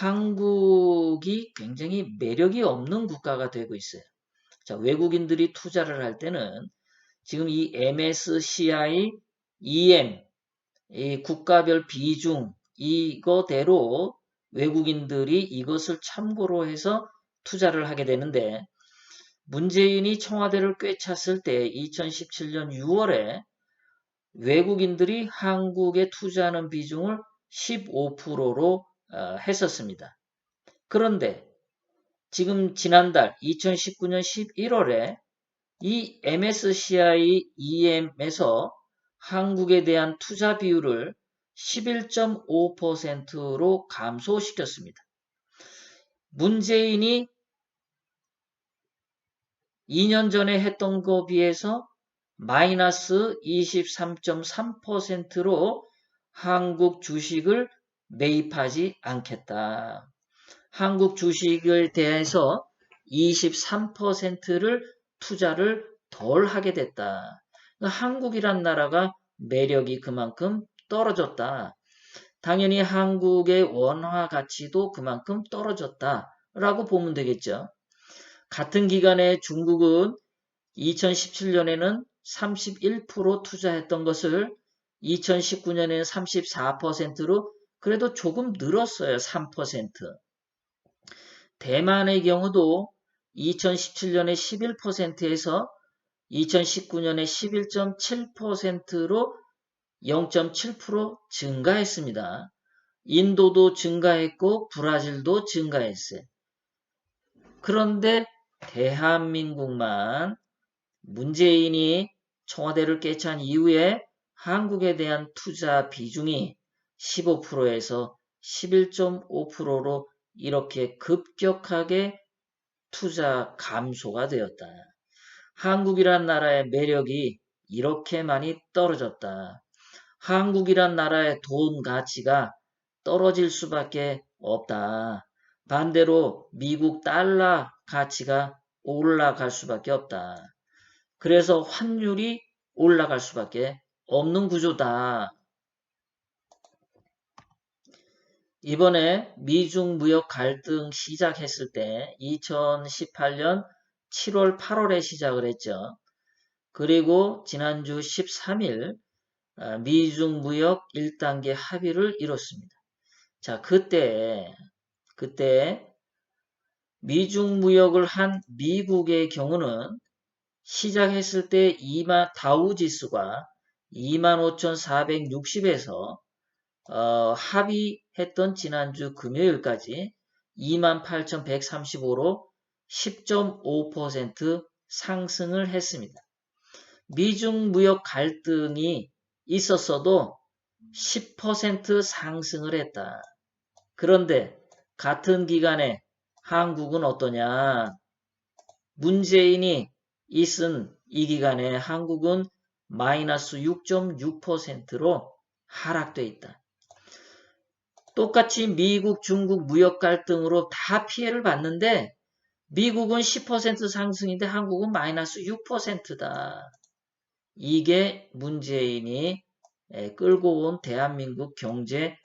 한국이 굉장히 매력이 없는 국가가 되고 있어요. 자, 외국인들이 투자를 할 때는 지금 이 MSCI, EM, 이 국가별 비중 이거대로 외국인들이 이것을 참고로 해서 투자를 하게 되는데 문재인이 청와대를 꿰찼을 때 2017년 6월에 외국인들이 한국에 투자하는 비중을 15%로 했었습니다. 그런데 지금 지난달 2019년 11월에 이 MSCI EM에서 한국에 대한 투자 비율을 11.5%로 감소시켰습니다. 문재인이 2년 전에 했던 거 비해서 마이너스 23.3%로 한국 주식을 매입하지 않겠다. 한국 주식에 대해서 23%를 투자를 덜 하게 됐다. 한국이란 나라가 매력이 그만큼 떨어졌다. 당연히 한국의 원화 가치도 그만큼 떨어졌다라고 보면 되겠죠. 같은 기간에 중국은 2017년에는 31% 투자했던 것을 2019년에는 34%로 그래도 조금 늘었어요. 3%. 대만의 경우도 2017년에 11%에서 2019년에 11.7%로 0.7% 증가했습니다. 인도도 증가했고 브라질도 증가했어요. 그런데 대한민국만 문재인이 청와대를 꿰찬 이후에 한국에 대한 투자 비중이 15%에서 11.5%로 이렇게 급격하게 투자 감소가 되었다. 한국이란 나라의 매력이 이렇게 많이 떨어졌다. 한국이란 나라의 돈 가치가 떨어질 수밖에 없다. 반대로 미국 달러 가치가 올라갈 수밖에 없다. 그래서 환율이 올라갈 수밖에 없는 구조다. 이번에 미중 무역 갈등 시작했을 때 2018년 7월, 8월에 시작을 했죠. 그리고 지난주 13일 미중 무역 1단계 합의를 이뤘습니다. 자, 그때 미중 무역을 한 미국의 경우는 시작했을 때 다우 지수가 25,460에서 합의했던 지난주 금요일까지 28,135로 10.5% 상승을 했습니다. 미중 무역 갈등이 있었어도 10% 상승을 했다. 그런데 같은 기간에 한국은 어떠냐? 문재인이 있은 이 기간에 한국은 마이너스 6.6%로 하락돼 있다. 똑같이 미국, 중국 무역 갈등으로 다 피해를 봤는데 미국은 10% 상승인데 한국은 마이너스 6%다. 이게 문재인이 끌고 온 대한민국 경제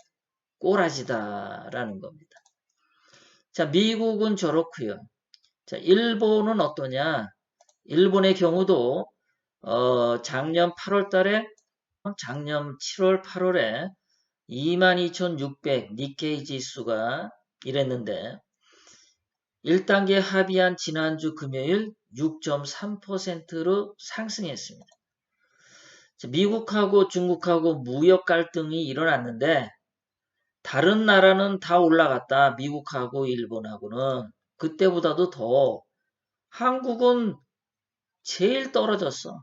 꼬라지다라는 겁니다. 자, 미국은 저렇고요. 자, 일본은 어떠냐? 일본의 경우도 작년 8월 달에 작년 7월 8월에 22,600 니케이 지수가 이랬는데 1단계 합의한 지난주 금요일 6.3%로 상승했습니다. 미국하고 중국하고 무역 갈등이 일어났는데 다른 나라는 다 올라갔다. 미국하고 일본하고는 그때보다도 더 한국은 제일 떨어졌어.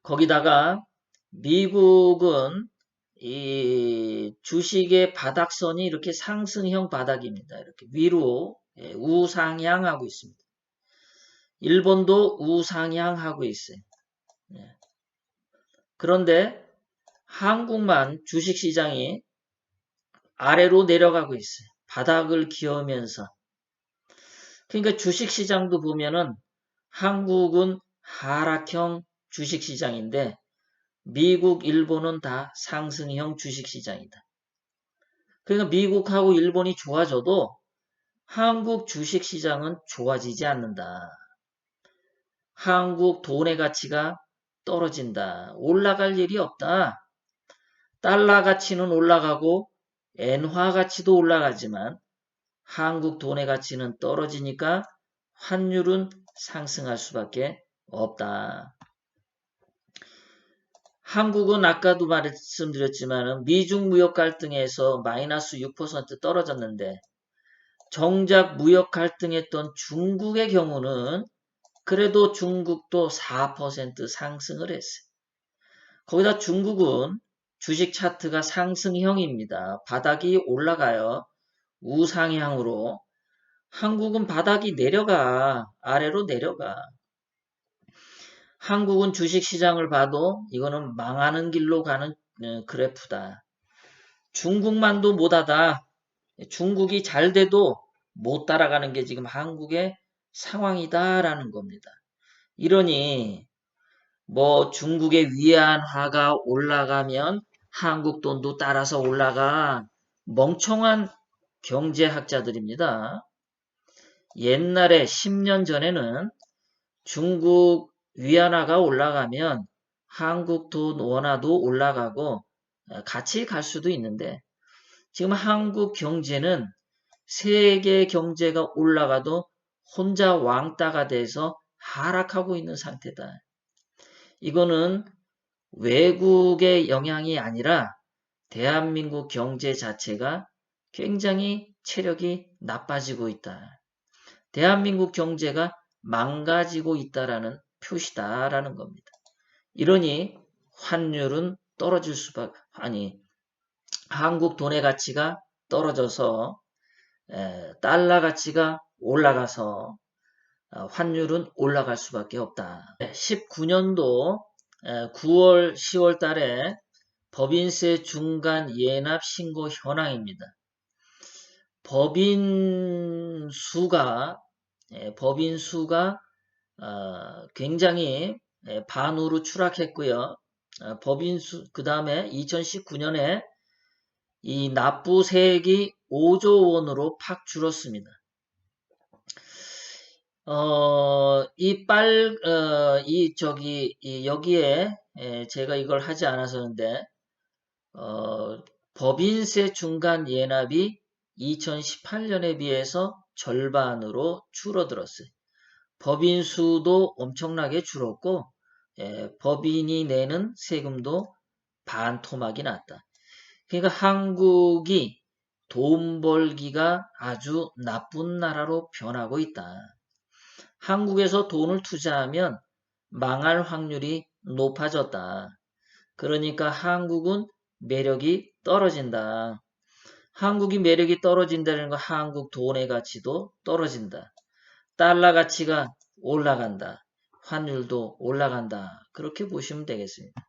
거기다가 미국은 이 주식의 바닥선이 이렇게 상승형 바닥입니다. 이렇게 위로 우상향하고 있습니다. 일본도 우상향하고 있어요. 그런데 한국만 주식시장이 아래로 내려가고 있어요. 바닥을 기어면서. 그러니까 주식시장도 보면은 한국은 하락형 주식시장인데 미국, 일본은 다 상승형 주식시장이다. 그러니까 미국하고 일본이 좋아져도 한국 주식시장은 좋아지지 않는다. 한국 돈의 가치가 떨어진다. 올라갈 일이 없다. 달러 가치는 올라가고 엔화 가치도 올라가지만 한국 돈의 가치는 떨어지니까 환율은 상승할 수밖에 없다. 한국은 아까도 말씀드렸지만 미중 무역 갈등에서 마이너스 6% 떨어졌는데 정작 무역 갈등했던 중국의 경우는 그래도 중국도 4% 상승을 했어요. 거기다 중국은 주식 차트가 상승형입니다. 바닥이 올라가요. 우상향으로. 한국은 바닥이 내려가. 아래로 내려가. 한국은 주식시장을 봐도 이거는 망하는 길로 가는 그래프다. 중국만도 못하다. 중국이 잘 돼도 못 따라가는 게 지금 한국의 상황이다라는 겁니다. 이러니 뭐 중국의 위안화가 올라가면 한국 돈도 따라서 올라가. 멍청한 경제학자들입니다. 옛날에 10년 전에는 중국 위안화가 올라가면 한국 돈 원화도 올라가고 같이 갈 수도 있는데 지금 한국 경제는 세계 경제가 올라가도 혼자 왕따가 돼서 하락하고 있는 상태다. 이거는 외국의 영향이 아니라 대한민국 경제 자체가 굉장히 체력이 나빠지고 있다. 대한민국 경제가 망가지고 있다라는 표시다라는 겁니다. 이러니 환율은 떨어질 수밖에 한국 돈의 가치가 떨어져서 달러 가치가 올라가서 환율은 올라갈 수밖에 없다. 19년도 9월, 10월 달에 법인세 중간 예납 신고 현황입니다. 법인 수가 굉장히 반으로 추락했고요. 그 다음에 2019년에 이 납부세액이 5조 원으로 팍 줄었습니다. 여기에 제가 이걸 하지 않았었는데 법인세 중간 예납이 2018년에 비해서 절반으로 줄어들었어요. 법인 수도 엄청나게 줄었고 법인이 내는 세금도 반토막이 났다. 그러니까 한국이 돈 벌기가 아주 나쁜 나라로 변하고 있다. 한국에서 돈을 투자하면 망할 확률이 높아졌다. 그러니까 한국은 매력이 떨어진다. 한국이 매력이 떨어진다는 건 한국 돈의 가치도 떨어진다. 달러 가치가 올라간다. 환율도 올라간다. 그렇게 보시면 되겠습니다.